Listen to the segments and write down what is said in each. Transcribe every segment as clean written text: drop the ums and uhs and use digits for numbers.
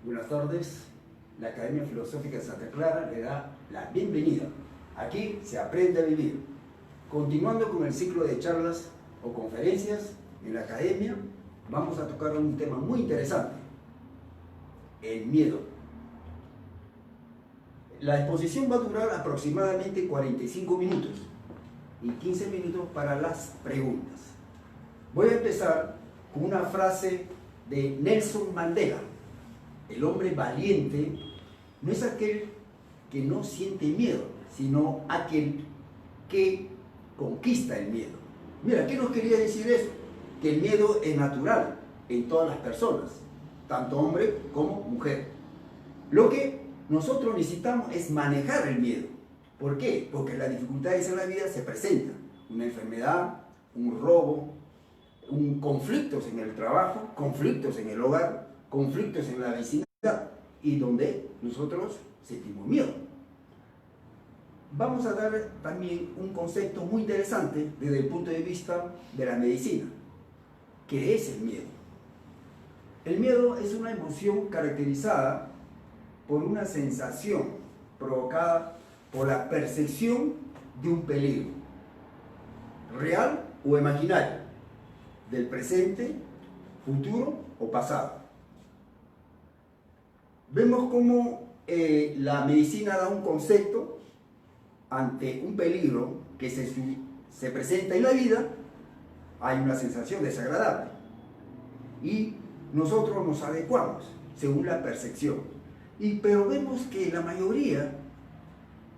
Buenas tardes. La Academia Filosófica de Santa Clara le da la bienvenida. Aquí se aprende a vivir. Continuando con el ciclo de charlas o conferencias en la Academia, vamos a tocar un tema muy interesante: el miedo. La exposición va a durar aproximadamente 45 minutos y 15 minutos para las preguntas. Voy a empezar con una frase de Nelson Mandela. El hombre valiente no es aquel que no siente miedo, sino aquel que conquista el miedo. Mira, ¿qué nos quería decir eso? Que el miedo es natural en todas las personas, tanto hombre como mujer. Lo que nosotros necesitamos es manejar el miedo. ¿Por qué? Porque las dificultades en la vida se presentan. Una enfermedad, un robo, conflictos en el trabajo, conflictos en el hogar, conflictos en la vecindad, y donde nosotros sentimos miedo. Vamos a dar también un concepto muy interesante desde el punto de vista de la medicina. ¿Qué es el miedo? El miedo es una emoción caracterizada por una sensación provocada por la percepción de un peligro, real o imaginario, del presente, futuro o pasado. Vemos cómo la medicina da un concepto ante un peligro que se presenta en la vida. Hay una sensación desagradable y nosotros nos adecuamos según la percepción. Pero vemos que la mayoría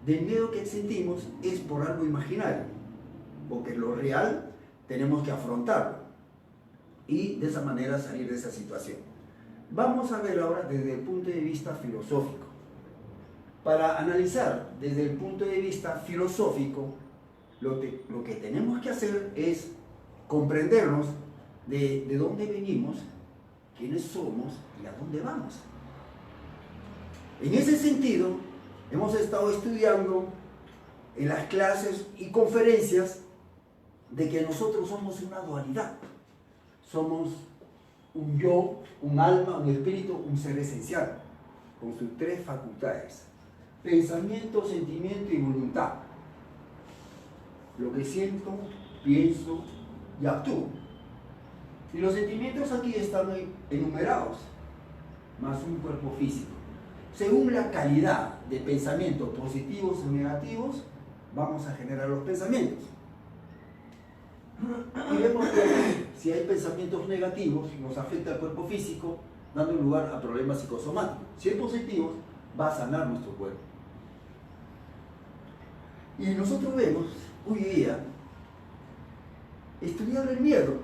del miedo que sentimos es por algo imaginario, porque lo real tenemos que afrontarlo y de esa manera salir de esa situación. Vamos a ver ahora desde el punto de vista filosófico. Para analizar desde el punto de vista filosófico, lo que tenemos que hacer es comprendernos de dónde venimos, quiénes somos y a dónde vamos. En ese sentido, hemos estado estudiando en las clases y conferencias de que nosotros somos una dualidad. Somos un yo, un alma, un espíritu, un ser esencial, con sus tres facultades: pensamiento, sentimiento y voluntad. Lo que siento, pienso y actúo. Y los sentimientos aquí están enumerados, más un cuerpo físico. Según la calidad de pensamientos positivos o negativos, vamos a generar los pensamientos. Y vemos que si hay pensamientos negativos, nos afecta al cuerpo físico, dando lugar a problemas psicosomáticos. Si hay positivos, va a sanar nuestro cuerpo. Y nosotros vemos hoy día estudiar el miedo.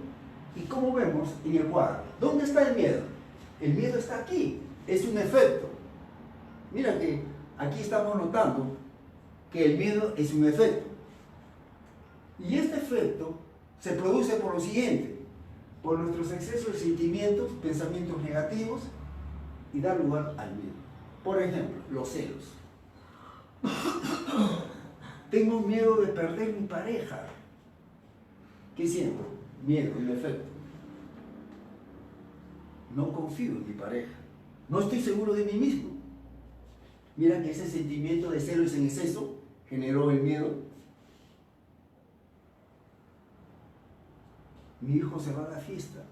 ¿Y cómo vemos en el cuadro? ¿Dónde está el miedo? El miedo está aquí, es un efecto. Mira que aquí estamos notando que el miedo es un efecto. Y este efecto se produce por lo siguiente: por nuestros excesos de sentimientos, pensamientos negativos, y da lugar al miedo. Por ejemplo, los celos. Tengo miedo de perder mi pareja. ¿Qué siento? Miedo, un efecto. No confío en mi pareja. No estoy seguro de mí mismo. Mira que ese sentimiento de celos en exceso generó el miedo. Mi hijo se va a la fiesta.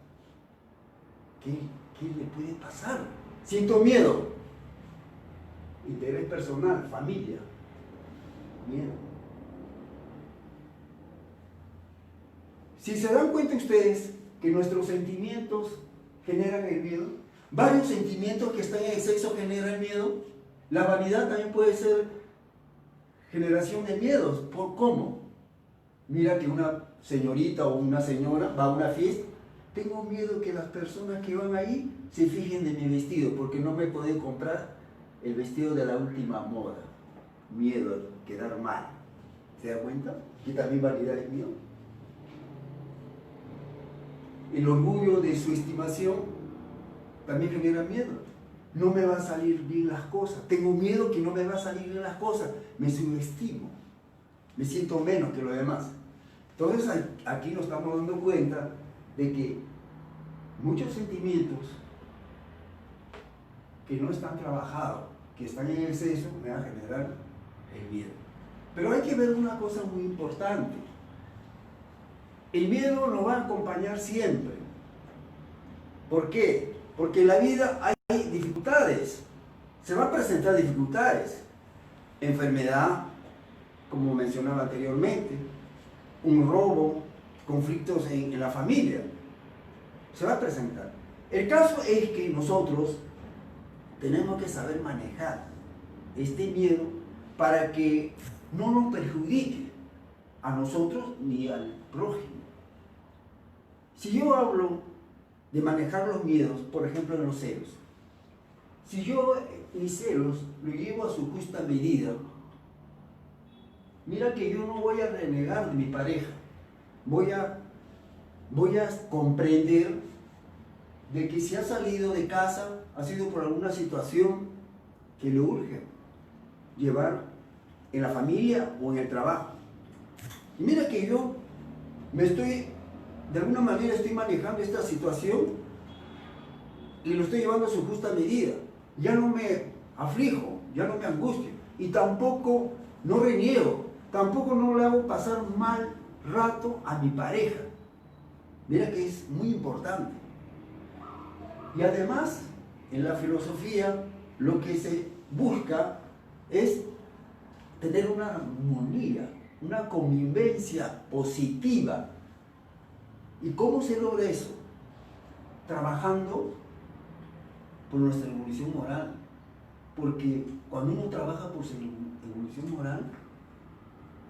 ¿Qué le puede pasar? Siento miedo. Interés personal, familia. Miedo. Si se dan cuenta ustedes que nuestros sentimientos generan el miedo, varios sentimientos que están en exceso generan el miedo. La vanidad también puede ser generación de miedos. ¿Por cómo? Mira que una señorita o una señora va a una fiesta. Tengo miedo que las personas que van ahí se fijen de mi vestido, porque no me pueden comprar el vestido de la última moda. Miedo a quedar mal. ¿Se da cuenta? Que también vanidad es miedo. El orgullo de su estimación también genera miedo. No me van a salir bien las cosas. Tengo miedo que no me van a salir bien las cosas. Me subestimo. Me siento menos que los demás. Entonces aquí nos estamos dando cuenta de que muchos sentimientos que no están trabajados, que están en exceso, me va a generar el miedo. Pero hay que ver una cosa muy importante. El miedo nos va a acompañar siempre. ¿Por qué? Porque en la vida hay dificultades. Se van a presentar dificultades. Enfermedad, como mencionaba anteriormente, un robo, conflictos en la familia. Se va a presentar. El caso es que nosotros tenemos que saber manejar este miedo para que no nos perjudique a nosotros ni al prójimo. Si yo hablo de manejar los miedos, por ejemplo en los celos, si yo mis celos lo llevo a su justa medida, mira que yo no voy a renegar de mi pareja, voy a comprender de que si ha salido de casa ha sido por alguna situación que le urge llevar en la familia o en el trabajo. Y mira que yo de alguna manera estoy manejando esta situación y lo estoy llevando a su justa medida. Ya no me aflijo, ya no me angustio y tampoco no reniego, tampoco no le hago pasar mal rato a mi pareja. Mira que es muy importante. Y además, en la filosofía, lo que se busca es tener una armonía, una convivencia positiva. ¿Y cómo se logra eso? Trabajando por nuestra evolución moral. Porque cuando uno trabaja por su evolución moral,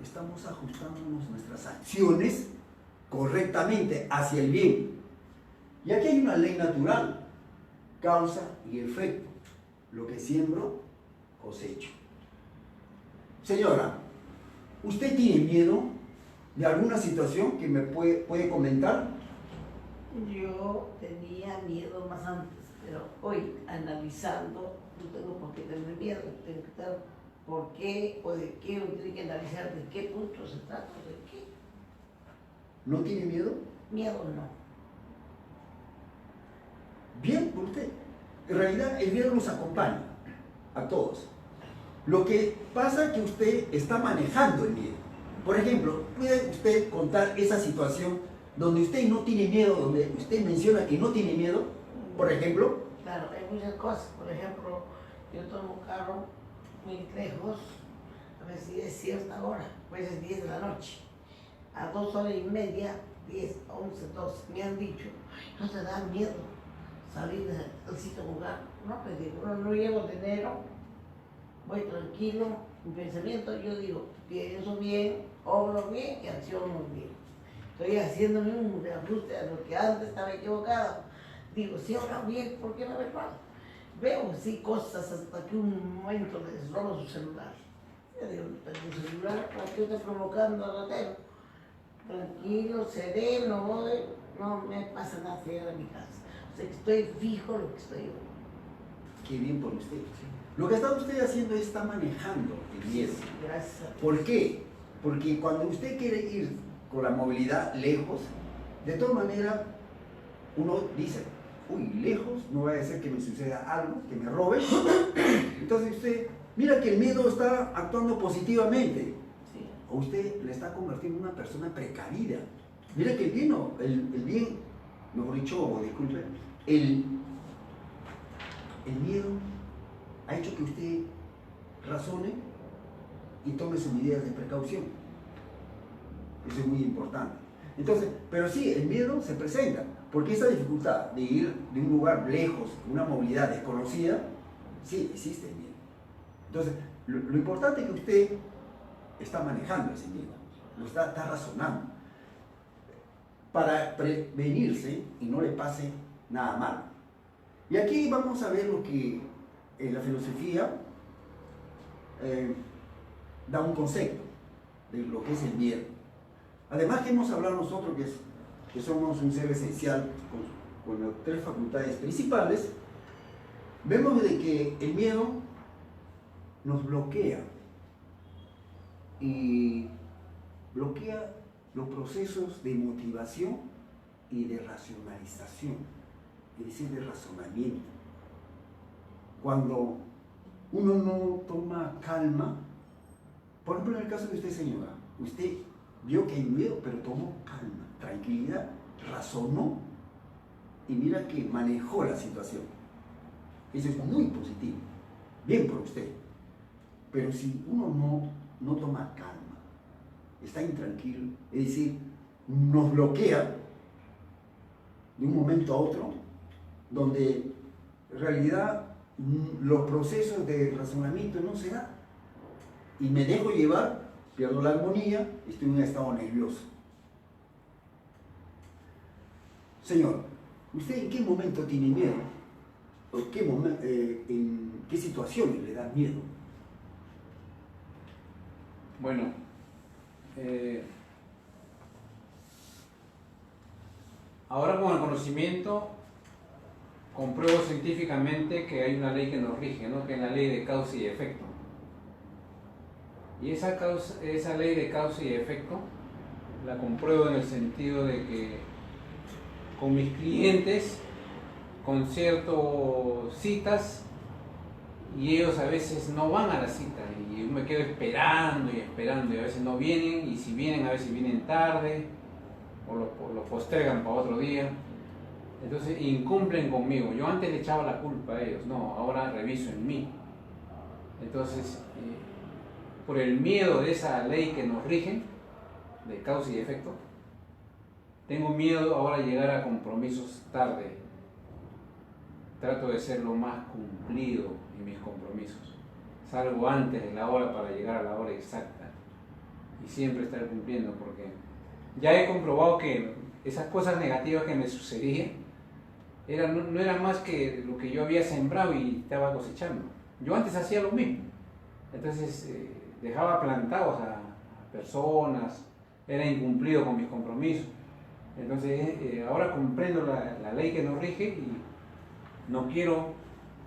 estamos ajustándonos nuestras acciones correctamente hacia el bien. Y aquí hay una ley natural, causa y efecto. Lo que siembro, cosecho. Señora, ¿usted tiene miedo de alguna situación que me puede comentar? Yo tenía miedo más antes, pero hoy analizando, no tengo por qué tener miedo, tengo que estar por qué o de qué, uno tiene que analizar de qué punto se trata, de qué. ¿No tiene miedo? Miedo no. Bien por usted. En realidad el miedo nos acompaña a todos. Lo que pasa es que usted está manejando el miedo. Por ejemplo, ¿puede usted contar esa situación donde usted no tiene miedo, donde usted menciona que no tiene miedo? Por ejemplo. Claro, hay muchas cosas. Por ejemplo, yo tomo un carro muy lejos, a veces es cierta hora, a veces 10 de la noche, a 2 horas y media, 10, 11, 12, me han dicho, no te da miedo salir del sitio lugar. No, pues digo, no llevo dinero, voy tranquilo, mi pensamiento, yo digo, pienso bien, obro bien y acciono bien. Estoy haciéndome un reajuste a lo que antes estaba equivocado. Digo, si ahora bien, ¿por qué no me pasa? Veo sí cosas hasta que un momento les robo su celular. Yo digo, el celular, ¿para qué está provocando al ratero? Tranquilo, sereno, no me pasa nada si llegar a mi casa. O sea, estoy fijo en lo que estoy hoy. Qué bien por usted. Lo que está usted haciendo es está manejando el miedo. Gracias a Dios. ¿Por qué? Porque cuando usted quiere ir con la movilidad lejos, de todas maneras, uno dice, uy, lejos, no vaya a ser que me suceda algo, que me roben. Entonces usted, mira que el miedo está actuando positivamente. Sí. O usted le está convirtiendo en una persona precavida. Mira que el bien, el bien, mejor dicho, disculpe, el miedo ha hecho que usted razone y tome sus medidas de precaución. Eso es muy importante. Entonces, pero sí, el miedo se presenta, porque esa dificultad de ir de un lugar lejos, una movilidad desconocida, sí, existe el miedo. Entonces, lo importante es que usted está manejando ese miedo, lo está razonando, para prevenirse y no le pase nada malo. Y aquí vamos a ver lo que la filosofía da un concepto de lo que es el miedo. Además que hemos hablado nosotros que somos un ser esencial con las 3 facultades principales, vemos de que el miedo nos bloquea y bloquea los procesos de motivación y de racionalización, es decir, de razonamiento. cuando uno no toma calma, por ejemplo en el caso de usted señora, usted vio que hay miedo, pero tomó calma, tranquilidad, razonó y mira que manejó la situación. Eso es muy positivo, bien por usted. Pero si uno no toma calma, está intranquilo, es decir, nos bloquea de un momento a otro, donde en realidad los procesos de razonamiento no se dan. Y me dejo llevar, pierdo la armonía, estoy en un estado nervioso. Señor, ¿usted en qué momento tiene miedo? ¿O en qué situaciones le da miedo? Bueno, ahora con el conocimiento compruebo científicamente que hay una ley que nos rige, ¿no? Que es la ley de causa y efecto. Y esa ley de causa y efecto la compruebo en el sentido de que con mis clientes concierto citas y ellos a veces no van a la cita y yo me quedo esperando y esperando y a veces no vienen, y si vienen a veces vienen tarde o lo postergan para otro día. Entonces incumplen conmigo. Yo antes le echaba la culpa a ellos, no, ahora reviso en mí. Entonces, por el miedo de esa ley que nos rige, de causa y efecto, tengo miedo ahora a llegar a compromisos tarde. Trato de ser lo más cumplido en mis compromisos. Salgo antes de la hora para llegar a la hora exacta y siempre estar cumpliendo, porque ya he comprobado que esas cosas negativas que me sucedían no era más que lo que yo había sembrado y estaba cosechando. Yo antes hacía lo mismo. Entonces dejaba plantados a personas, era incumplido con mis compromisos. Entonces ahora comprendo la ley que nos rige y no quiero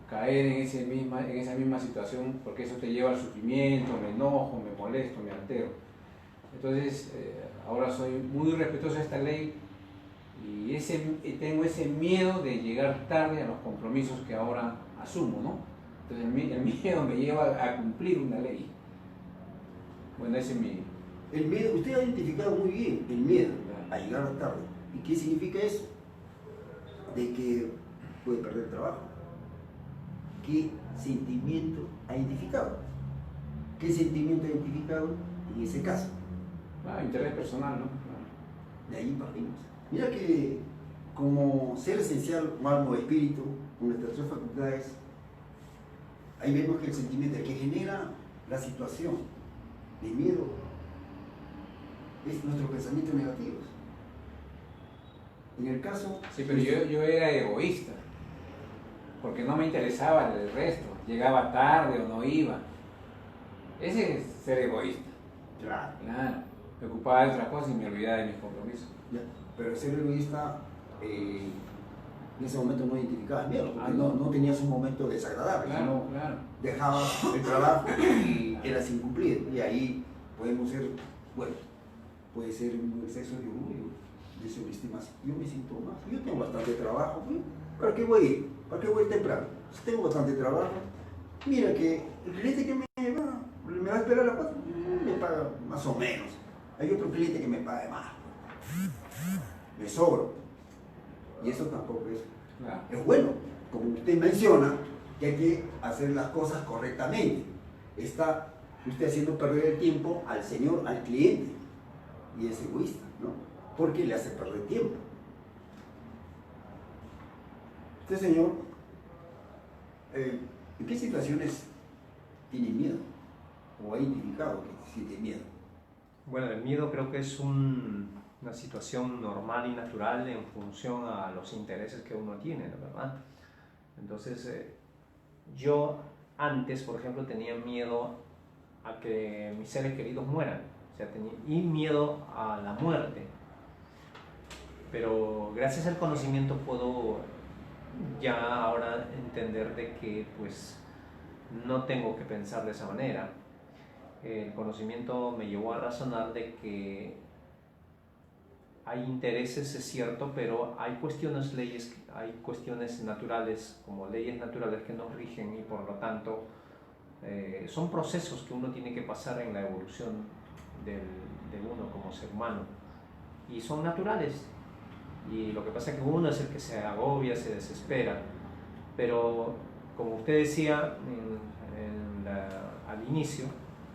caer en esa misma situación, porque eso te lleva al sufrimiento, me enojo, me molesto, me altero. Entonces ahora soy muy respetuoso de esta ley y tengo ese miedo de llegar tarde a los compromisos que ahora asumo, ¿no? Entonces el miedo me lleva a cumplir una ley. Bueno, ese es mi... El miedo, usted ha identificado muy bien el miedo a llegar tarde. ¿Y qué significa eso? De que puede perder el trabajo. ¿Qué sentimiento ha identificado? ¿Qué sentimiento ha identificado en ese caso? interés personal, ¿no? De ahí partimos. Mira que como ser esencial, un alma o espíritu, con nuestras tres facultades, ahí vemos que el sentimiento que genera la situación de miedo es nuestros pensamientos negativos. En el caso... Sí, pero yo era egoísta, porque no me interesaba el resto, llegaba tarde o no iba. Ese es ser egoísta. Claro. Claro, me ocupaba de otras cosas y me olvidaba de mis compromisos. Ya. Pero ser egoísta, en ese momento no identificabas miedo, porque no tenías un momento desagradable, Claro, sino claro. dejabas el trabajo y eras incumplido. Y ahí podemos ser, bueno, puede ser un exceso de orgullo, de sobreestimación. Yo me siento más, yo tengo bastante trabajo, ¿sí? ¿Para qué voy a ir? ¿Para qué voy a ir temprano? Si tengo bastante trabajo, mira que el cliente que me va a esperar a la puerta, me paga más o menos. Hay otro cliente que me paga más, me sobro. Y eso tampoco Claro. es bueno, como usted menciona, que hay que hacer las cosas correctamente. Está usted haciendo perder el tiempo al señor, al cliente, y es egoísta, ¿no? Porque le hace perder tiempo. Usted, señor, ¿en qué situaciones tiene miedo? ¿O ha identificado que siente miedo? Bueno, el miedo creo que es una situación normal y natural en función a los intereses que uno tiene, ¿no? ¿Verdad? Entonces, yo antes, por ejemplo, tenía miedo a que mis seres queridos mueran, o sea, y miedo a la muerte. Pero gracias al conocimiento puedo ya ahora entender de que pues no tengo que pensar de esa manera. El conocimiento me llevó a razonar de que hay intereses, es cierto, pero hay cuestiones, hay cuestiones naturales, como leyes naturales que nos rigen y por lo tanto son procesos que uno tiene que pasar en la evolución de uno como ser humano y son naturales. Y lo que pasa es que uno es el que se agobia, se desespera, pero como usted decía al inicio,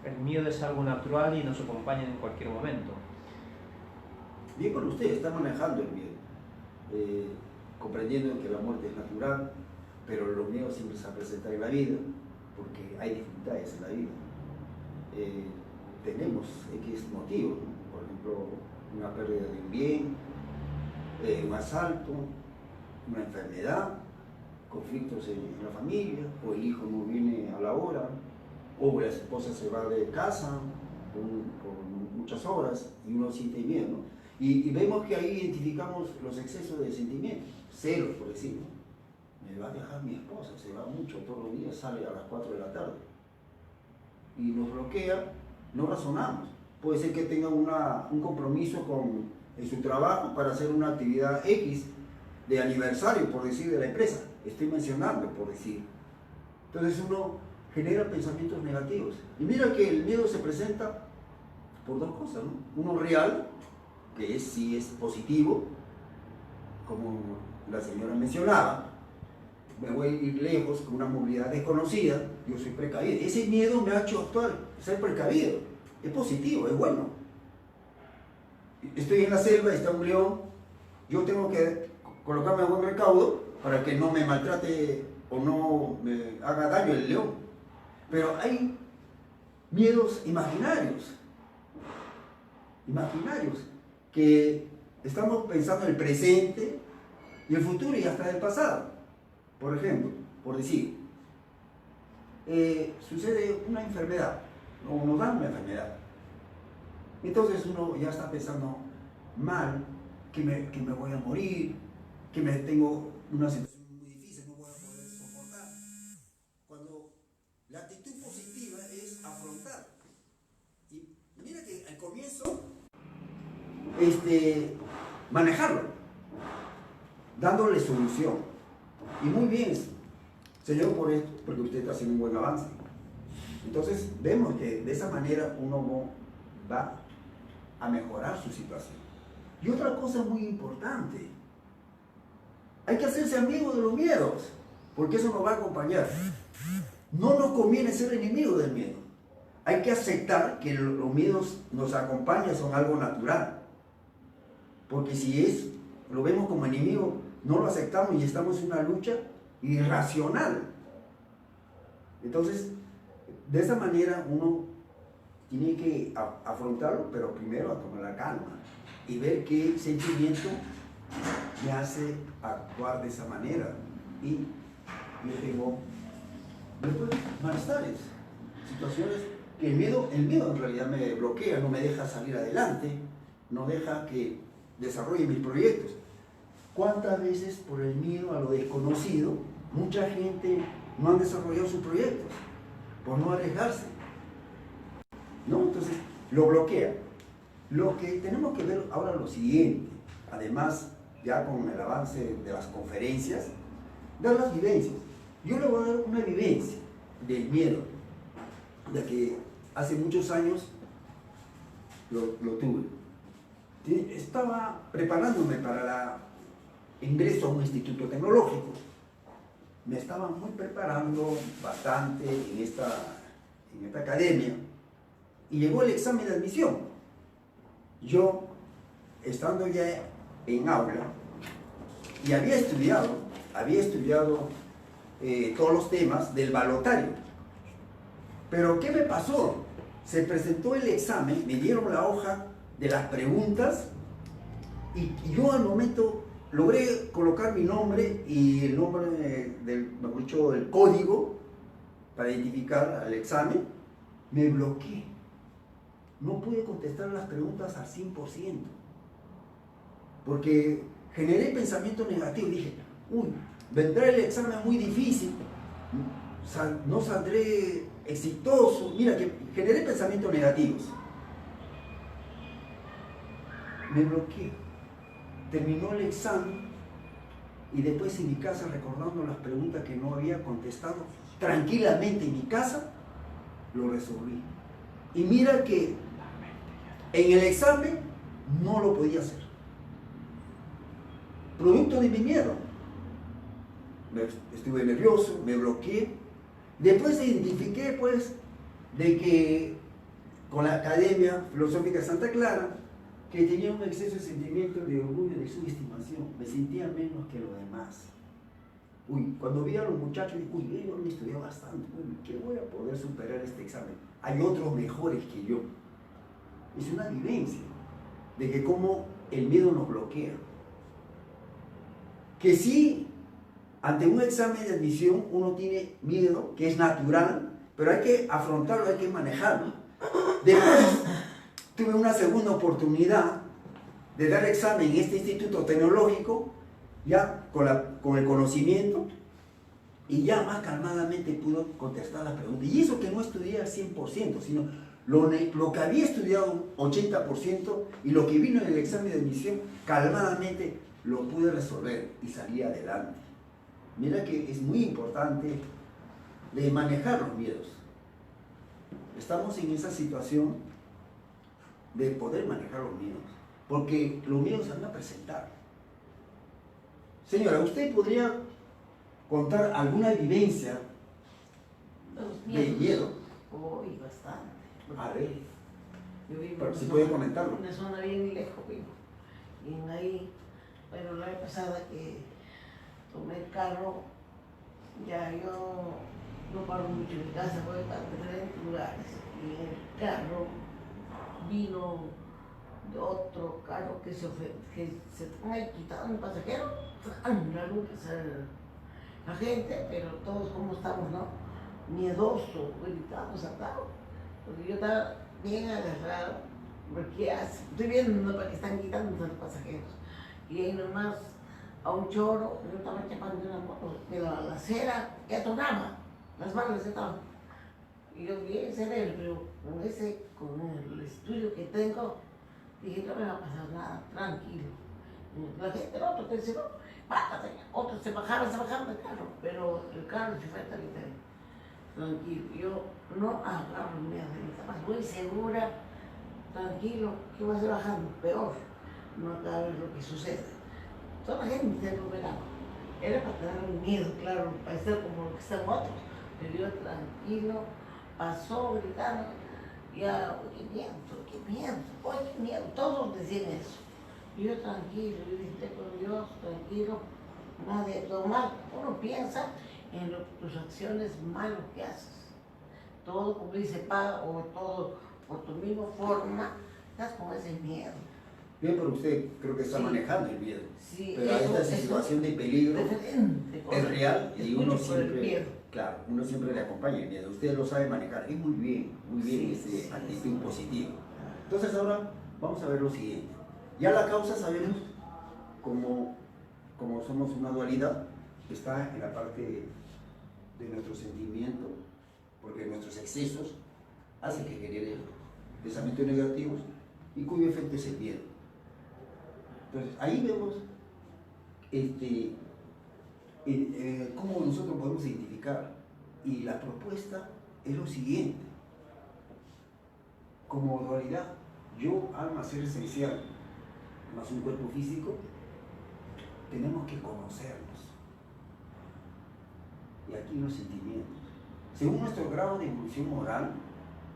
el miedo es algo natural y nos acompaña en cualquier momento. Bien por usted, está manejando el miedo, comprendiendo que la muerte es natural, pero los miedos siempre se presentan en la vida, porque hay dificultades en la vida. Tenemos X motivos, ¿no? Por ejemplo, una pérdida de un bien, un asalto, una enfermedad, conflictos en la familia, o el hijo no viene a la hora, o la esposa se va de casa por muchas horas y uno siente miedo, ¿no? Y vemos que ahí identificamos los excesos de sentimientos, celos por decirlo. Me va a dejar mi esposa, se va mucho todos los días, sale a las 4 de la tarde. Y nos bloquea, no razonamos. Puede ser que tenga un compromiso en su trabajo para hacer una actividad X de aniversario, por decir, de la empresa. Estoy mencionando, por decir. Entonces uno genera pensamientos negativos. Y mira que el miedo se presenta por dos cosas, ¿no? Uno real, que sí es positivo, como la señora mencionaba, me voy a ir lejos con una movilidad desconocida, yo soy precavido. Ese miedo me ha hecho actuar, ser precavido, es positivo, es bueno. Estoy en la selva, está un león, yo tengo que colocarme a buen recaudo para que no me maltrate o no me haga daño el león. Pero hay miedos imaginarios, que estamos pensando en el presente y el futuro y hasta el pasado. Por ejemplo, por decir, sucede una enfermedad, o nos dan una enfermedad. Entonces uno ya está pensando mal, que me voy a morir, que tengo una situación muy difícil, no voy a poder soportar. Cuando la actitud positiva es afrontar. Y mira que al comienzo, manejarlo, dándole solución. Y muy bien, Señor, por esto, porque usted está haciendo un buen avance. Entonces vemos que de esa manera uno va a mejorar su situación. Y otra cosa muy importante, hay que hacerse amigo de los miedos, porque eso nos va a acompañar. No nos conviene ser enemigos del miedo. Hay que aceptar que los miedos nos acompañan, son algo natural. Porque si lo vemos como enemigo, no lo aceptamos y estamos en una lucha irracional. Entonces, de esa manera uno tiene que afrontarlo, pero primero a tomar la calma y ver qué sentimiento me hace actuar de esa manera. Y yo tengo después malestares, situaciones que el miedo en realidad me bloquea, no me deja salir adelante, no deja que desarrolle mis proyectos. ¿Cuántas veces por el miedo a lo desconocido mucha gente no han desarrollado sus proyectos? Por no arriesgarse, ¿no? Entonces lo bloquea. Lo que tenemos que ver ahora es lo siguiente, además ya con el avance de las conferencias, dar las vivencias. Yo le voy a dar una vivencia del miedo, ya que hace muchos años lo tuve. Estaba preparándome para el ingreso a un instituto tecnológico. Me estaba muy preparando bastante en esta academia y llegó el examen de admisión. Yo, estando ya en aula, y había estudiado todos los temas del balotario. Pero ¿qué me pasó? Se presentó el examen, me dieron la hoja de las preguntas y yo al momento logré colocar mi nombre y el nombre mejor dicho, el código para identificar al examen. Me bloqueé. No pude contestar las preguntas al 100%. Porque generé pensamiento negativo. Dije, uy, vendrá el examen muy difícil. No saldré exitoso. Mira, que generé pensamientos negativos. Me bloqueé. terminó el examen y después en mi casa, recordando las preguntas que no había contestado, tranquilamente en mi casa, lo resolví. Y mira que en el examen no lo podía hacer. Producto de mi miedo. Estuve nervioso, me bloqueé. Después identifiqué, pues, de que con la Academia Filosófica de Santa Clara, que tenía un exceso de sentimiento de orgullo, de subestimación. Me sentía menos que los demás. Uy, cuando vi a los muchachos, dije, uy, yo me estudié bastante, uy, ¿qué voy a poder superar este examen? Hay otros mejores que yo. Es una vivencia de que cómo el miedo nos bloquea. Que sí, ante un examen de admisión uno tiene miedo, que es natural, pero hay que afrontarlo, hay que manejarlo. Después tuve una segunda oportunidad de dar examen en este instituto tecnológico, ya con el conocimiento, y ya más calmadamente pudo contestar las preguntas. Y eso que no estudié al 100%, sino lo que había estudiado 80% y lo que vino en el examen de admisión, calmadamente lo pude resolver y salí adelante. Mira que es muy importante de manejar los miedos. Estamos en esa situación de poder manejar los miedos, porque los miedos se van a presentar. Señora, ¿usted podría contar alguna vivencia de miedo? Uy, bastante. A ver, Yo vivo pero en si una puede zona- comentarlo. Una zona bien lejos vivo. Y en ahí, bueno, la vez pasada que tomé el carro, ya yo no paro mucho en mi casa, voy a diferentes lugares. Y en el carro vino de otro carro que se ha quitado un pasajero, la luz, la gente, pero todos como estamos, ¿no? Miedosos, gritados, atados. Porque yo estaba bien agarrado, porque estoy viendo para que están quitando a los pasajeros. Y ahí nomás a un choro, yo estaba chapando una moto, de la acera, que atoraba, las balas estaban. Y yo bien sereno, pero con el estudio que tengo, dije, no me va a pasar nada, tranquilo. La gente, el otro te decía, no, bájate, otros se bajaban del carro, pero el carro se fue tranquilo. Yo no agarro miedo, estaba muy segura, tranquilo, que va a ser bajando, peor, no acaba lo que sucede. Toda la gente se verá. Era para tener miedo, claro, para estar como lo que están otros, pero yo tranquilo, pasó gritando, ya, qué miedo, todos decían eso. Yo tranquilo, yo dije con Dios, tranquilo, nada de tomar. Uno piensa en tus acciones malas que haces. Todo, como dice Pa, o todo por tu misma forma, estás con ese miedo. Bien, pero usted creo que está Sí. manejando el miedo. Sí, Pero esta situación de peligro es real y uno mucho por el siempre, miedo. claro, uno siempre le acompaña el miedo. Usted lo sabe manejar. Es muy bien Sí, esa sí, actitud sí. positiva. Entonces ahora vamos a ver lo siguiente. Ya la causa sabemos como somos una dualidad, está en la parte de nuestro sentimiento, porque nuestros excesos hacen que generen pensamientos negativos y cuyo efecto es el miedo. Entonces ahí vemos cómo nosotros podemos identificar, y la propuesta es lo siguiente: como dualidad, yo, alma, ser esencial, más un cuerpo físico, tenemos que conocernos. Y aquí los sentimientos. Según nuestro grado de evolución moral,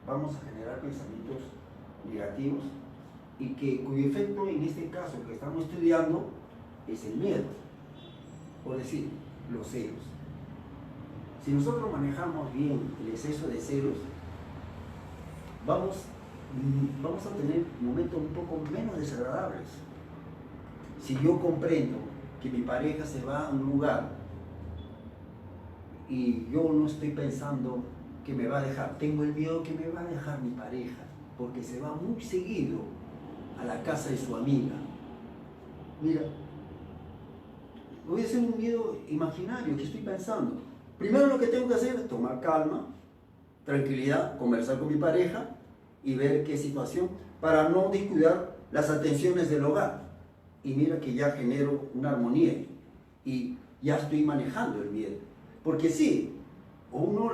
vamos a generar pensamientos negativos y cuyo efecto en este caso que estamos estudiando es el miedo, por decir, los celos. Si nosotros manejamos bien el exceso de celos, vamos a tener momentos un poco menos desagradables. Si yo comprendo que mi pareja se va a un lugar y yo no estoy pensando que me va a dejar, tengo el miedo que me va a dejar mi pareja, porque se va muy seguido a la casa de su amiga. Mira, voy a hacer un miedo imaginario que estoy pensando. Primero lo que tengo que hacer es tomar calma, tranquilidad, conversar con mi pareja y ver qué situación, para no descuidar las atenciones del hogar. y mira que ya genero una armonía y ya estoy manejando el miedo. Porque sí, uno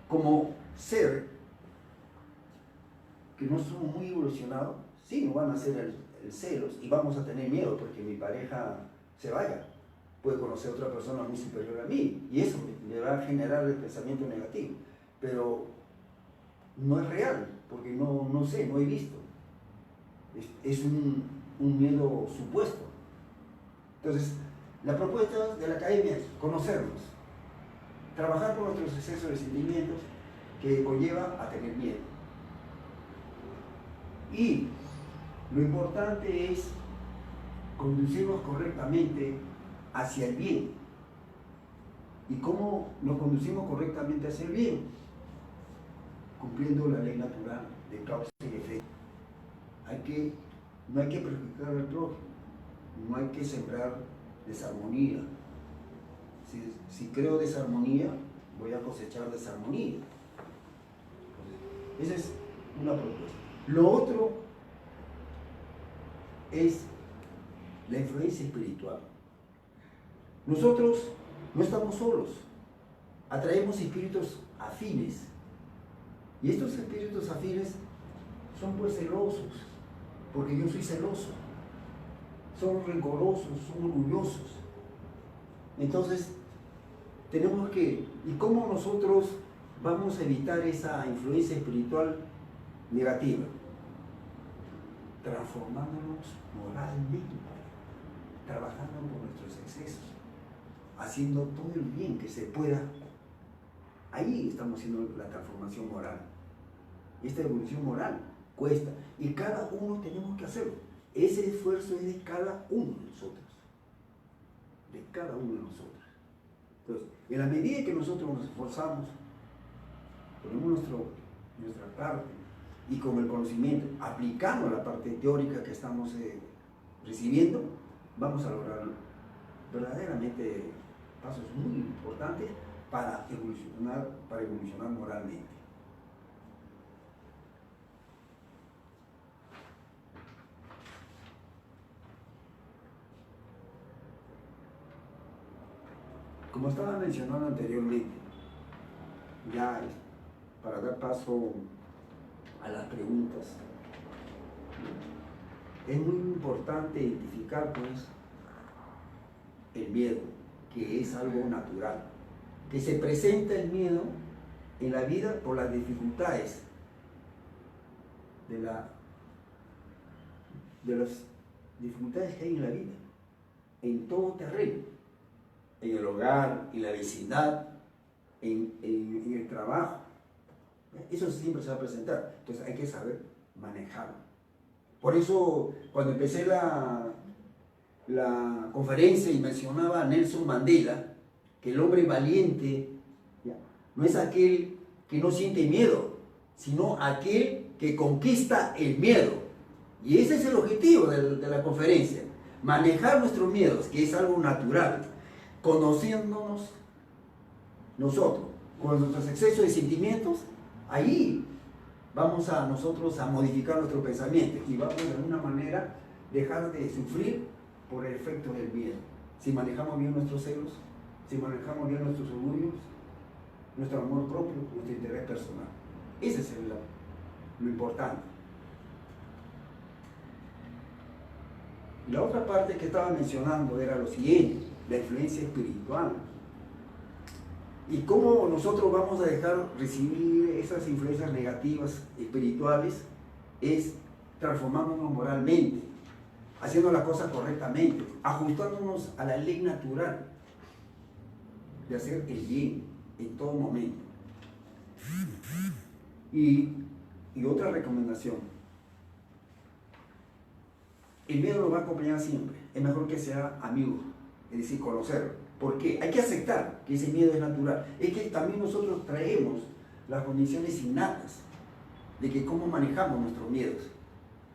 como ser que no somos muy evolucionados, sí, nos van a hacer el celos y vamos a tener miedo porque mi pareja se vaya. Puede conocer a otra persona muy superior a mí y eso me va a generar el pensamiento negativo. Pero no es real, porque no sé, no he visto. Es un miedo supuesto. Entonces, la propuesta de la academia es conocernos, trabajar con nuestros excesos de sentimientos que conlleva a tener miedo. Y lo importante es conducirnos correctamente hacia el bien. ¿Y cómo nos conducimos correctamente hacia el bien? Cumpliendo la ley natural de causa y efecto. No hay que perjudicar al prójimo, no hay que sembrar desarmonía. Si creo desarmonía, voy a cosechar desarmonía. Esa es una propuesta. Lo otro es la influencia espiritual. Nosotros no estamos solos, atraemos espíritus afines. Y estos espíritus afines son pues celosos, porque yo soy celoso. Son rencorosos, son orgullosos. Entonces, tenemos que, ¿y cómo nosotros vamos a evitar esa influencia espiritual negativa? Transformándonos moralmente, trabajando por nuestros excesos, haciendo todo el bien que se pueda. Ahí estamos haciendo la transformación moral. Esta evolución moral cuesta y cada uno tenemos que hacerlo. Ese esfuerzo es de cada uno de nosotros. De cada uno de nosotros. Entonces, en la medida que nosotros nos esforzamos, ponemos nuestra parte y con el conocimiento, aplicando la parte teórica que estamos recibiendo, vamos a lograr verdaderamente pasos muy importantes para evolucionar moralmente. Como estaba mencionando anteriormente, ya para dar paso a las preguntas, es muy importante identificar pues el miedo, que es algo natural, que se presenta el miedo en la vida por las dificultades de las dificultades que hay en la vida, en todo terreno, en el hogar, en la vecindad, en el trabajo. Eso siempre se va a presentar, entonces hay que saber manejarlo. Por eso, cuando empecé la conferencia y mencionaba a Nelson Mandela, que el hombre valiente no es aquel que no siente miedo, sino aquel que conquista el miedo. Y ese es el objetivo de la conferencia, manejar nuestros miedos, que es algo natural, conociéndonos nosotros, con nuestros excesos de sentimientos. Ahí vamos a nosotros a modificar nuestro pensamiento y vamos de alguna manera dejar de sufrir por el efecto del miedo. Si manejamos bien nuestros celos, si manejamos bien nuestros orgullos, nuestro amor propio, nuestro interés personal. Ese es lo importante. Y la otra parte que estaba mencionando era lo siguiente, la influencia espiritual. Y cómo nosotros vamos a dejar recibir esas influencias negativas espirituales es transformándonos moralmente, haciendo las cosas correctamente, ajustándonos a la ley natural de hacer el bien en todo momento. Y otra recomendación, el miedo nos va a acompañar siempre, es mejor que sea amigo, es decir, conocerlo. ¿Por qué? Hay que aceptar que ese miedo es natural. Es que también nosotros traemos las condiciones innatas de que cómo manejamos nuestros miedos.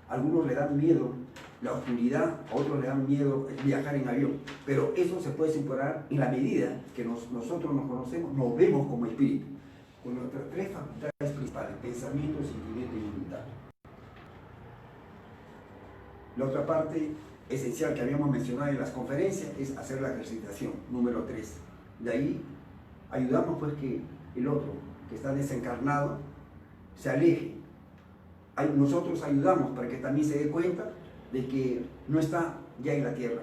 A algunos le dan miedo la oscuridad, a otros le dan miedo viajar en avión. Pero eso se puede superar en la medida que nosotros nos conocemos, nos vemos como espíritu, con nuestras tres facultades principales: pensamiento, sentimiento y voluntad. La otra parte esencial que habíamos mencionado en las conferencias es hacer la ejercitación, número 3. De ahí ayudamos pues que el otro, que está desencarnado, se aleje. Nosotros ayudamos para que también se dé cuenta de que no está ya en la tierra,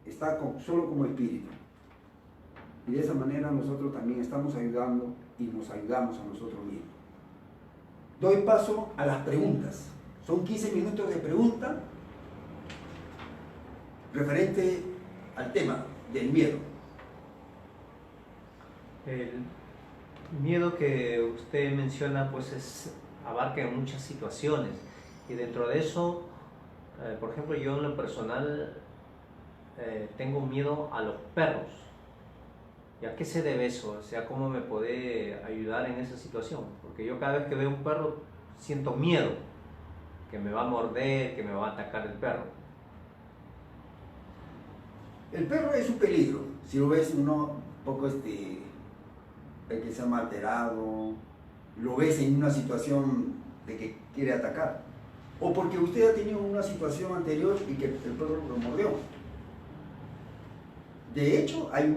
está solo como espíritu. Y de esa manera nosotros también estamos ayudando y nos ayudamos a nosotros mismos. Doy paso a las preguntas. Son 15 minutos de pregunta referente al tema del miedo. El miedo que usted menciona pues abarca muchas situaciones y dentro de eso, por ejemplo, yo en lo personal tengo miedo a los perros. ¿Y a qué se debe eso? O sea, ¿cómo me puede ayudar en esa situación? Porque yo cada vez que veo un perro siento miedo, que me va a morder, que me va a atacar el perro. El perro es un peligro. Si lo ves uno un poco el que se ha alterado, lo ves en una situación de que quiere atacar, o porque usted ha tenido una situación anterior y que el perro lo mordió. De hecho, hay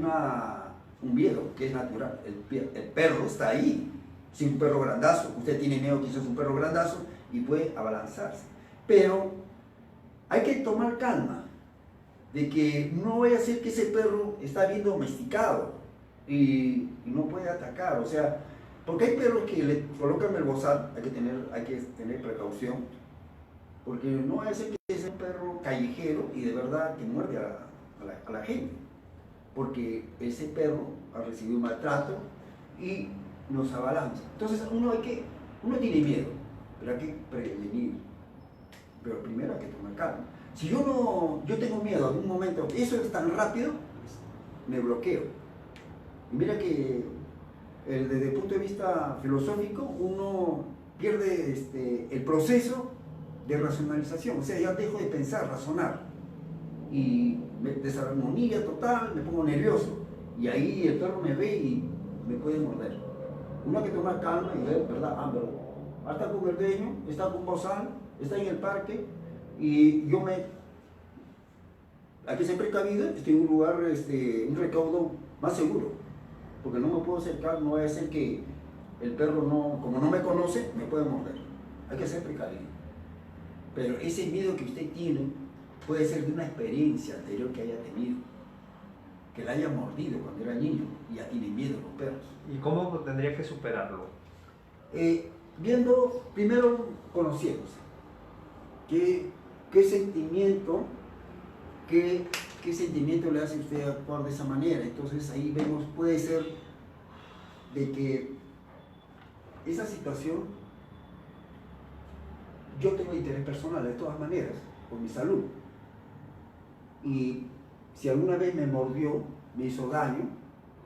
un miedo que es natural. El perro está ahí. Si un perro grandazo, usted tiene miedo que eso es un perro grandazo y puede abalanzarse. Pero hay que tomar calma, de que no vaya a ser que ese perro está bien domesticado y no puede atacar. O sea, porque hay perros que le colocan el bozal, hay que tener precaución, porque no vaya a ser que sea un perro callejero y de verdad que muerde a la gente, porque ese perro ha recibido maltrato y nos abalanza. Entonces uno tiene miedo, pero hay que prevenir. Pero primero hay que tomar calma. Si yo tengo miedo en un momento, eso es tan rápido, pues, me bloqueo. Y mira que desde el punto de vista filosófico, uno pierde el proceso de racionalización. O sea, ya dejo de pensar, razonar. Y me desarmonía total, me pongo nervioso. Y ahí el perro me ve y me puede morder. Uno hay que tomar calma y ver, ¿verdad? Pero está con el dueño, está con bozal, está en el parque y hay que ser precavido, estoy en un lugar, un recaudo más seguro, porque no me puedo acercar, no va a ser que el perro como no me conoce, me puede morder. Hay que ser precavido. Pero ese miedo que usted tiene puede ser de una experiencia anterior que haya tenido, que la haya mordido cuando era niño y ya tiene miedo a los perros. ¿Y cómo tendría que superarlo? Primero conociéndose. ¿Qué sentimiento le hace a usted actuar de esa manera? Entonces ahí vemos, puede ser de que esa situación, yo tengo interés personal de todas maneras, por mi salud. Y si alguna vez me mordió, me hizo daño,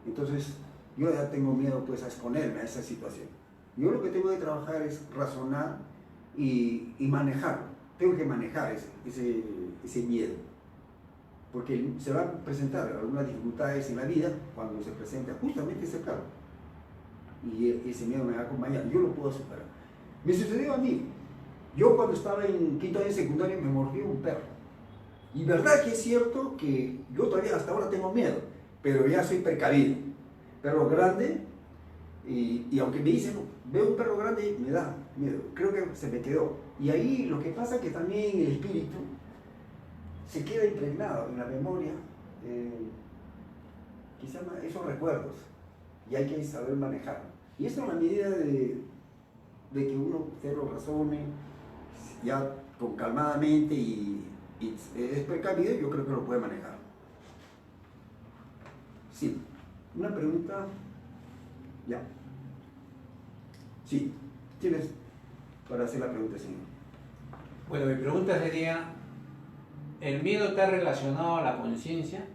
entonces yo ya tengo miedo pues a exponerme a esa situación. Yo lo que tengo que trabajar es razonar y manejarlo. Tengo que manejar ese miedo, porque se van a presentar algunas dificultades en la vida cuando se presenta justamente ese perro. Y ese miedo me va a acompañar, yo lo puedo superar. Me sucedió a mí. Yo cuando estaba en quinto año de secundaria me mordió un perro. Y verdad que es cierto que yo todavía hasta ahora tengo miedo, pero ya soy precavido. Perro grande, y aunque me dicen, veo un perro grande, me da miedo. Creo que se me quedó. Y ahí lo que pasa es que también el espíritu se queda impregnado en la memoria, que se llama esos recuerdos, y hay que saber manejarlo. Y eso en la medida de que uno se lo razone, ya con calmadamente y es precavido, yo creo que lo puede manejar. Sí, una pregunta. Ya. Sí, tienes para hacer la pregunta, señor. Bueno, mi pregunta sería, ¿el miedo está relacionado a la conciencia?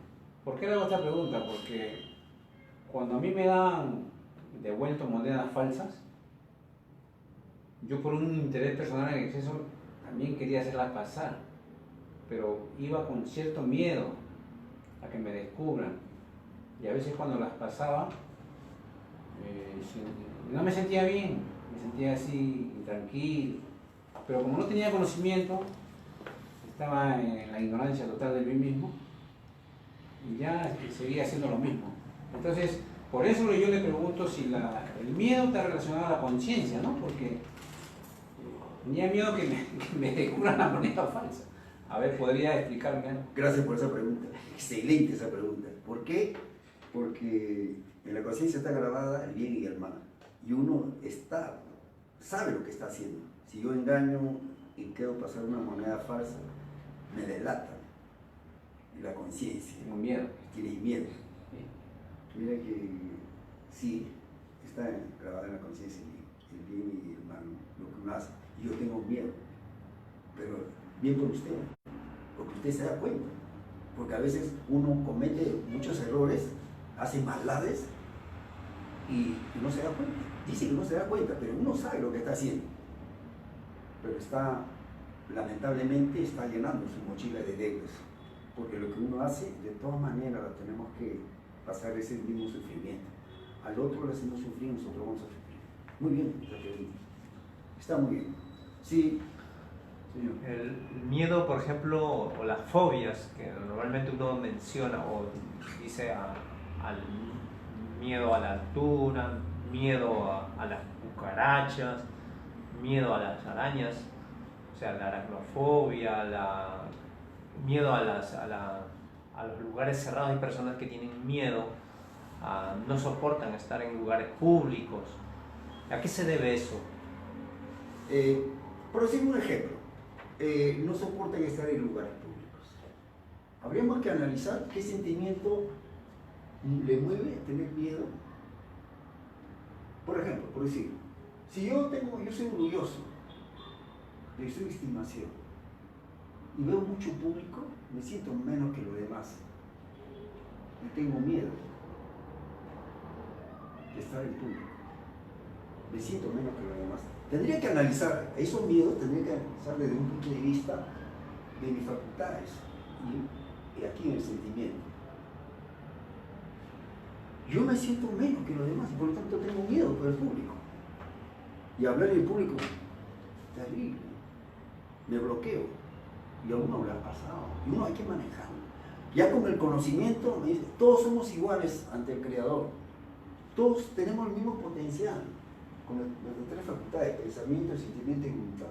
¿Por qué le hago esta pregunta? Porque cuando a mí me dan devuelto monedas falsas, yo por un interés personal en exceso también quería hacerlas pasar, pero iba con cierto miedo a que me descubran, y a veces cuando las pasaba no me sentía bien, me sentía así intranquilo, pero como no tenía conocimiento, estaba en la ignorancia total de mí mismo y ya seguía haciendo lo mismo. Entonces, por eso yo le pregunto si el miedo está relacionado a la conciencia, ¿no? Porque tenía miedo que me descubran la moneda falsa. A ver, ¿podría explicarme algo? Gracias por esa pregunta. Excelente esa pregunta. ¿Por qué? Porque en la conciencia está grabada el bien y el mal. Y uno sabe lo que está haciendo. Si yo engaño y quiero pasar una moneda falsa, me delatan. Y la conciencia Tengo miedo. tiene miedo. Sí. Mira que sí, está grabada en la conciencia el bien y el mal, lo que uno hace. Y yo tengo miedo. Pero bien por usted, porque usted se da cuenta. Porque a veces uno comete muchos errores, hace maldades y no se da cuenta. Dice que no se da cuenta, pero uno sabe lo que está haciendo. Pero lamentablemente está llenando su mochila de deudas. Porque lo que uno hace, de todas maneras, tenemos que pasar ese mismo sufrimiento. Al otro le hacemos sufrir, nosotros vamos a sufrir. Muy bien, esa pregunta. Está muy bien. Sí, señor. El miedo, por ejemplo, o las fobias que normalmente uno menciona o dice al miedo a la altura, miedo a las cucarachas, miedo a las arañas, o sea, la aracnofobia, miedo a los lugares cerrados. Hay personas que tienen miedo, no soportan estar en lugares públicos. ¿A qué se debe eso? Por decir un ejemplo, no soportan estar en lugares públicos. Habríamos que analizar qué sentimiento le mueve a tener miedo. Por ejemplo, por decir, si yo soy orgulloso de su estimación y veo mucho público, me siento menos que los demás y tengo miedo de estar en público. Me siento menos que los demás. Tendría que analizar esos miedos, tendría que analizar desde un punto de vista de mis facultades y aquí en el sentimiento. Yo me siento menos que los demás y por lo tanto tengo miedo por el público. Y hablar en público, terrible. Me bloqueo. Y a uno le ha pasado. Y uno hay que manejarlo. Ya con el conocimiento, me dice, todos somos iguales ante el Creador. Todos tenemos el mismo potencial. Con las tres facultades, pensamiento, sentimiento y voluntad.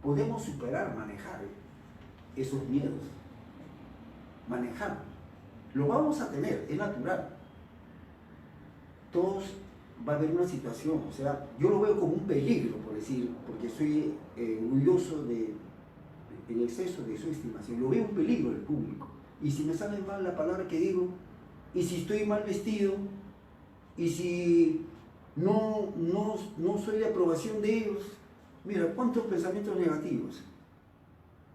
Podemos superar, manejar esos miedos. Manejar. Lo vamos a tener, es natural. Todos va a haber una situación, o sea, yo lo veo como un peligro, por decir, porque soy orgulloso en exceso de su estimación, lo veo un peligro el público. Y si me sale mal la palabra que digo, y si estoy mal vestido, y si no soy de aprobación de ellos, mira, cuántos pensamientos negativos.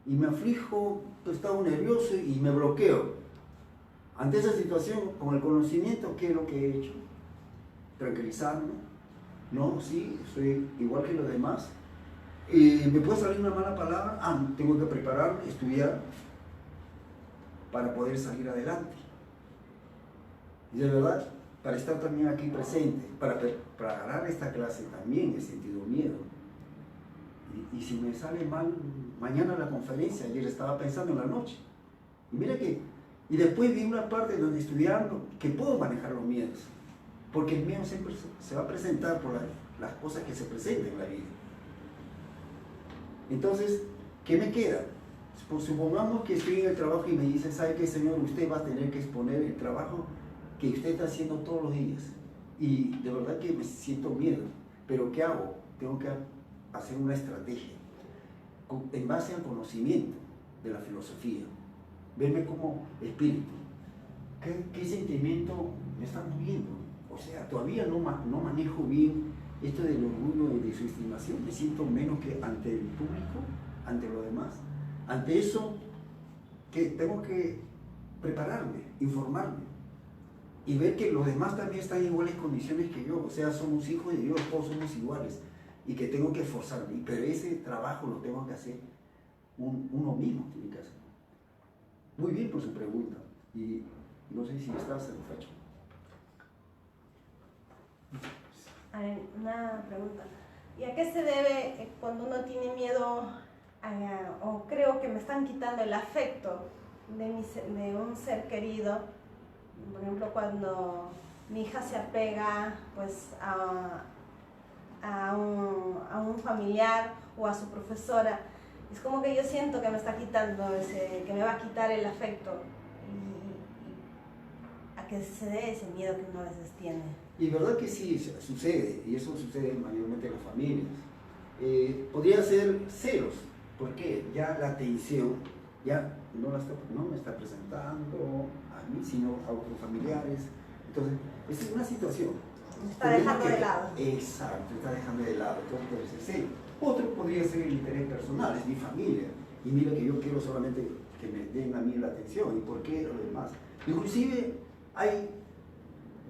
Y me aflijo, estaba nervioso y me bloqueo. Ante esa situación, con el conocimiento, ¿qué es lo que he hecho? Tranquilizarme, no, sí, soy igual que los demás. Me puede salir una mala palabra, tengo que prepararme, estudiar para poder salir adelante. Y de verdad, para estar también aquí presente, para preparar esta clase también he sentido miedo. Y si me sale mal mañana la conferencia, ayer estaba pensando en la noche. Y mira y después vi una parte donde estudiando que puedo manejar los miedos. Porque el miedo siempre se va a presentar por las cosas que se presentan en la vida. Entonces, ¿qué me queda? Pues supongamos que estoy en el trabajo y me dicen, ¿sabe qué, señor? Usted va a tener que exponer el trabajo que usted está haciendo todos los días. Y de verdad que me siento miedo. Pero ¿qué hago? Tengo que hacer una estrategia en base al conocimiento de la filosofía. Verme como espíritu. ¿Qué sentimiento me está moviendo? O sea, todavía no manejo bien esto del orgullo y de su estimación. Me siento menos que ante el público, ante los demás. Ante eso, que tengo que prepararme, informarme y ver que los demás también están en iguales condiciones que yo. O sea, somos hijos de Dios, todos somos iguales y que tengo que esforzarme. Pero ese trabajo lo tengo que hacer uno mismo, tiene que hacer. Muy bien por su pregunta y no sé si está satisfecho. A ver, una pregunta. ¿Y a qué se debe cuando uno tiene miedo o creo que me están quitando el afecto de un ser querido. Por ejemplo, cuando mi hija se apega pues a un familiar o a su profesora, es como que yo siento que me está quitando que me va a quitar el afecto, y a que se dé ese miedo que uno a veces tiene. Y verdad que sí sucede, y eso sucede mayormente en las familias. Podría ser celos, porque ya la atención ya no me está presentando a mí, sino a otros familiares. Entonces, esa es una situación. Me está dejando de lado. Exacto, está dejando de lado. Entonces puede ser celos. Otro podría ser el interés personal, es mi familia. Y mira que yo quiero solamente que me den a mí la atención. ¿Y por qué lo demás? Inclusive hay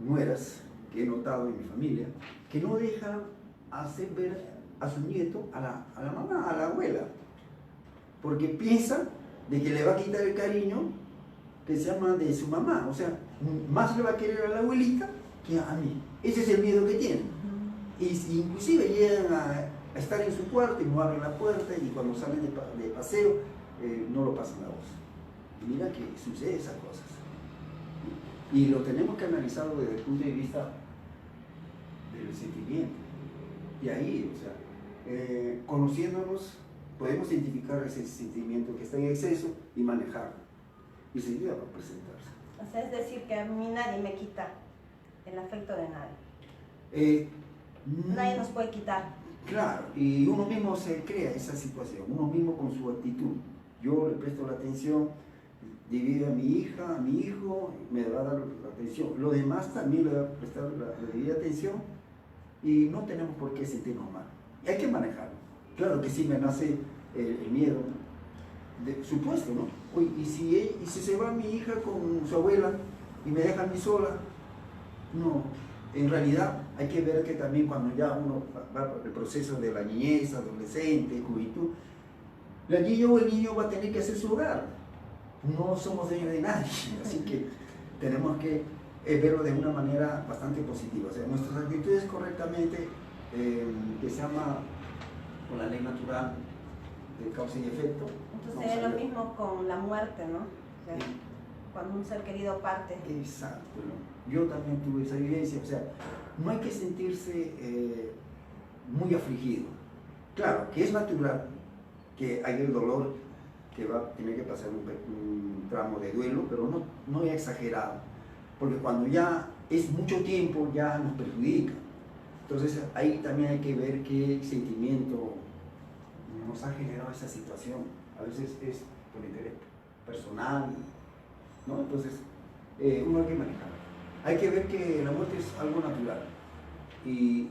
nueras que he notado en mi familia que no dejan hacer ver a su nieto a la mamá, a la abuela, porque piensan de que le va a quitar el cariño que se llama de su mamá, o sea, más le va a querer a la abuelita que a mí. Ese es el miedo que tienen. Y inclusive llegan a estar en su cuarto y no abren la puerta, y cuando salen de paseo no lo pasan la voz. Y mira que sucede esas cosas. Y lo tenemos que analizar desde el punto de vista del sentimiento. Y ahí, o sea, conociéndonos, podemos identificar ese sentimiento que está en exceso y manejarlo. Y seguir va a presentarse. O sea, es decir, que a mí nadie me quita el afecto de nadie. Nadie nos puede quitar. Claro, y uno mismo se crea esa situación, uno mismo con su actitud. Yo le presto la atención, divido a mi hija, a mi hijo, me va a dar la atención. Lo demás también le va a prestar la debida atención, y no tenemos por qué sentirnos mal. Y hay que manejarlo. Claro que sí me nace el miedo, supuesto, ¿no? Uy, ¿y si se va mi hija con su abuela y me deja a mí sola? No, en realidad hay que ver que también cuando ya uno va por el proceso de la niñez, adolescente, juventud, la niña o el niño va a tener que hacer su hogar. No somos dueños de nadie, así que tenemos que verlo de una manera bastante positiva. O sea, nuestras actitudes correctamente, que se llama con la ley natural de causa y efecto. Entonces es lo mismo con la muerte, ¿no? O sea, cuando un ser querido parte. Exacto, ¿no? Yo también tuve esa vivencia. O sea, no hay que sentirse muy afligido. Claro, que es natural que haya el dolor, que va a tener que pasar un tramo de duelo, pero no es exagerado, porque cuando ya es mucho tiempo ya nos perjudica. Entonces ahí también hay que ver qué sentimiento nos ha generado esa situación. A veces es por interés personal, ¿no? Entonces uno hay que manejarlo. Hay que ver que la muerte es algo natural, y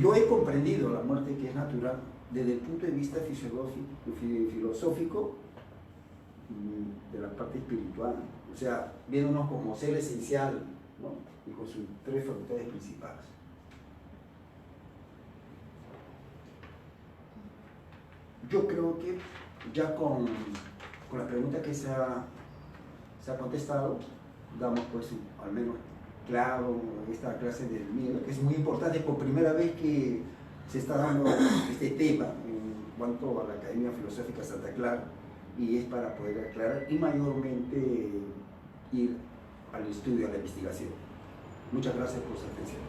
yo he comprendido la muerte, que es natural desde el punto de vista filosófico, de la parte espiritual, o sea, viéndonos como ser esencial, ¿no? Y con sus tres facultades principales. Yo creo que ya con la pregunta que se ha contestado, damos pues al menos claro esta clase del miedo, que es muy importante, por primera vez que se está dando este tema en cuanto a la Academia Filosófica Santa Clara, y es para poder aclarar y mayormente ir al estudio, a la investigación. Muchas gracias por su atención.